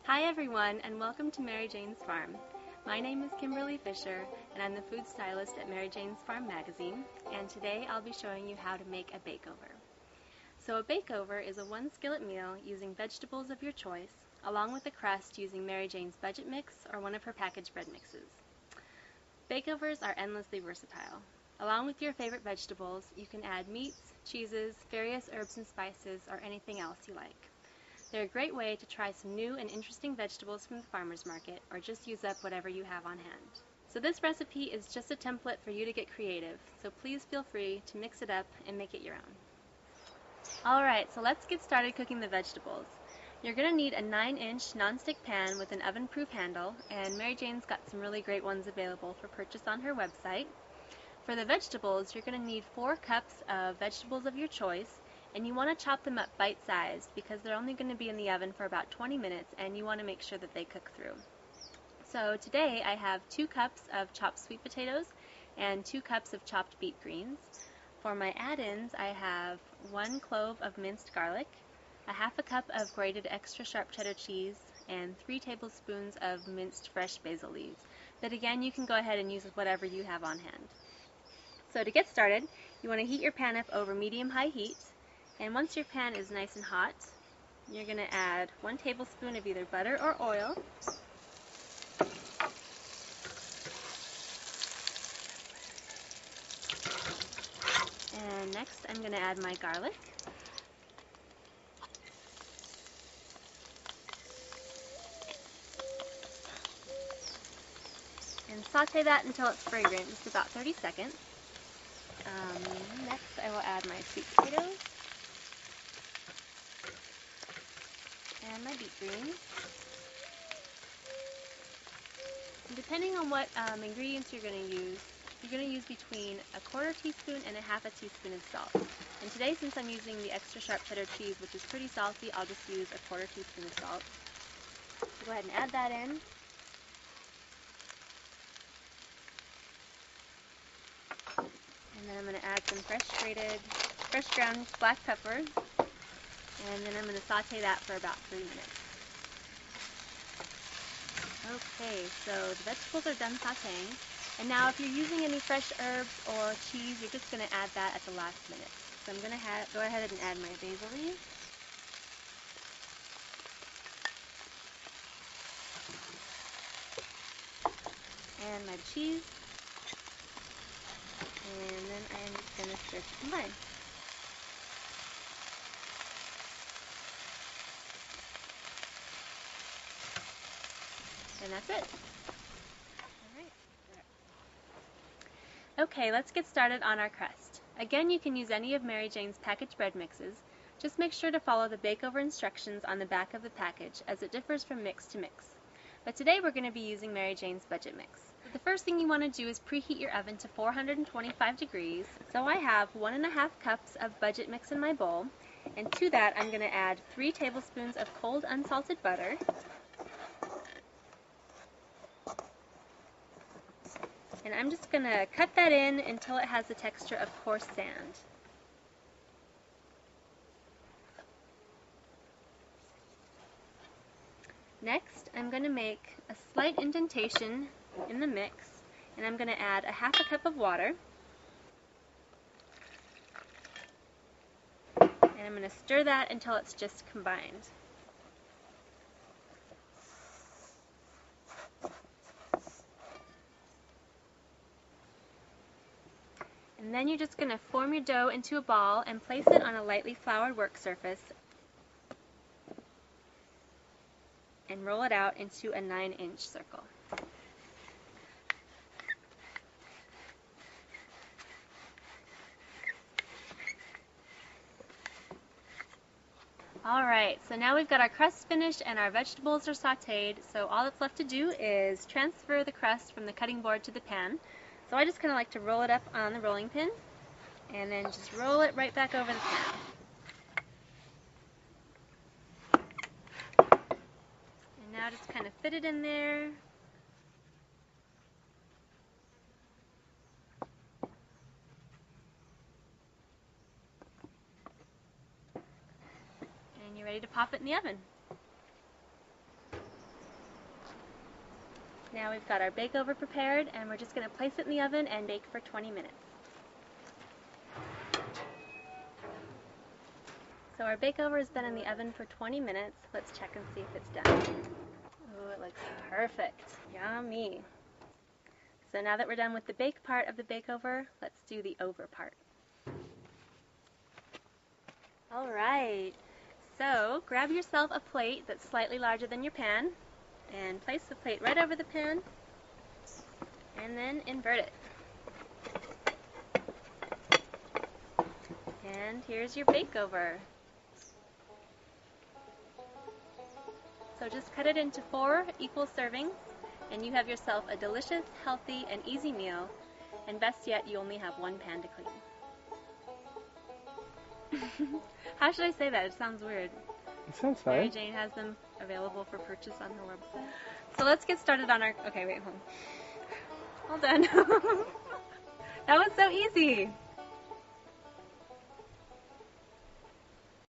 Hi everyone, and welcome to Mary Jane's Farm. My name is Kimberly Fisher, and I'm the food stylist at Mary Jane's Farm magazine, and today I'll be showing you how to make a bakeover. So a bakeover is a one-skillet meal using vegetables of your choice, along with a crust using Mary Jane's budget mix or one of her packaged bread mixes. Bakeovers are endlessly versatile. Along with your favorite vegetables, you can add meats, cheeses, various herbs and spices, or anything else you like. They're a great way to try some new and interesting vegetables from the farmer's market, or just use up whatever you have on hand. So this recipe is just a template for you to get creative, so please feel free to mix it up and make it your own. Alright, so let's get started cooking the vegetables. You're going to need a 9-inch nonstick pan with an oven-proof handle, and Mary Jane's got some really great ones available for purchase on her website. For the vegetables, you're going to need 4 cups of vegetables of your choice, and you want to chop them up bite-sized because they're only going to be in the oven for about 20 minutes and you want to make sure that they cook through. So today I have 2 cups of chopped sweet potatoes and 2 cups of chopped beet greens. For my add-ins, I have 1 clove of minced garlic, a half a cup of grated extra sharp cheddar cheese, and 3 tablespoons of minced fresh basil leaves. But again, you can go ahead and use whatever you have on hand. So to get started, you want to heat your pan up over medium-high heat. And once your pan is nice and hot, you're going to add 1 tablespoon of either butter or oil. And next I'm going to add my garlic. And saute that until it's fragrant, just about 30 seconds. Next I will add my sweet potatoes and my beet greens. And depending on what ingredients you're going to use between a 1/4 teaspoon and a 1/2 teaspoon of salt. And today, since I'm using the extra sharp cheddar cheese, which is pretty salty, I'll just use a 1/4 teaspoon of salt. So go ahead and add that in. And then I'm going to add some fresh ground black pepper, and then I'm going to saute that for about 3 minutes. Okay, so the vegetables are done sauteing, and now if you're using any fresh herbs or cheese, you're just going to add that at the last minute. So I'm going to go ahead and add my basil leaves. And my cheese. And then I'm just going to stir to combine. And that's it. Alright. Okay, let's get started on our crust. Again, you can use any of Mary Jane's packaged bread mixes. Just make sure to follow the bakeover instructions on the back of the package, as it differs from mix to mix. But today we're going to be using Mary Jane's budget mix. The first thing you want to do is preheat your oven to 425 degrees. So I have 1½ cups of budget mix in my bowl, and to that I'm going to add 3 tablespoons of cold unsalted butter, and I'm just going to cut that in until it has the texture of coarse sand. Next, I'm going to make a slight indentation in the mix, and I'm going to add a 1/2 cup of water, and I'm going to stir that until it's just combined. And then you're just going to form your dough into a ball and place it on a lightly floured work surface and roll it out into a 9-inch circle. Alright, so now we've got our crust finished and our vegetables are sauteed, so all that's left to do is transfer the crust from the cutting board to the pan. So I just kind of like to roll it up on the rolling pin and then just roll it right back over the pan. And now just kind of fit it in there. And you're ready to pop it in the oven. Now we've got our BakeOver prepared, and we're just going to place it in the oven and bake for 20 minutes. So our BakeOver has been in the oven for 20 minutes. Let's check and see if it's done. Oh, it looks perfect. Yummy. So now that we're done with the bake part of the BakeOver, let's do the over part. All right. So grab yourself a plate that's slightly larger than your pan, and place the plate right over the pan, and then invert it. And here's your BakeOver. So just cut it into 4 equal servings, and you have yourself a delicious, healthy, and easy meal, and best yet, you only have 1 pan to clean. How should I say that? It sounds weird. It sounds fine. Mary Jane has them available for purchase on her website. So let's get started on our... Okay, wait, hold on. That was so easy.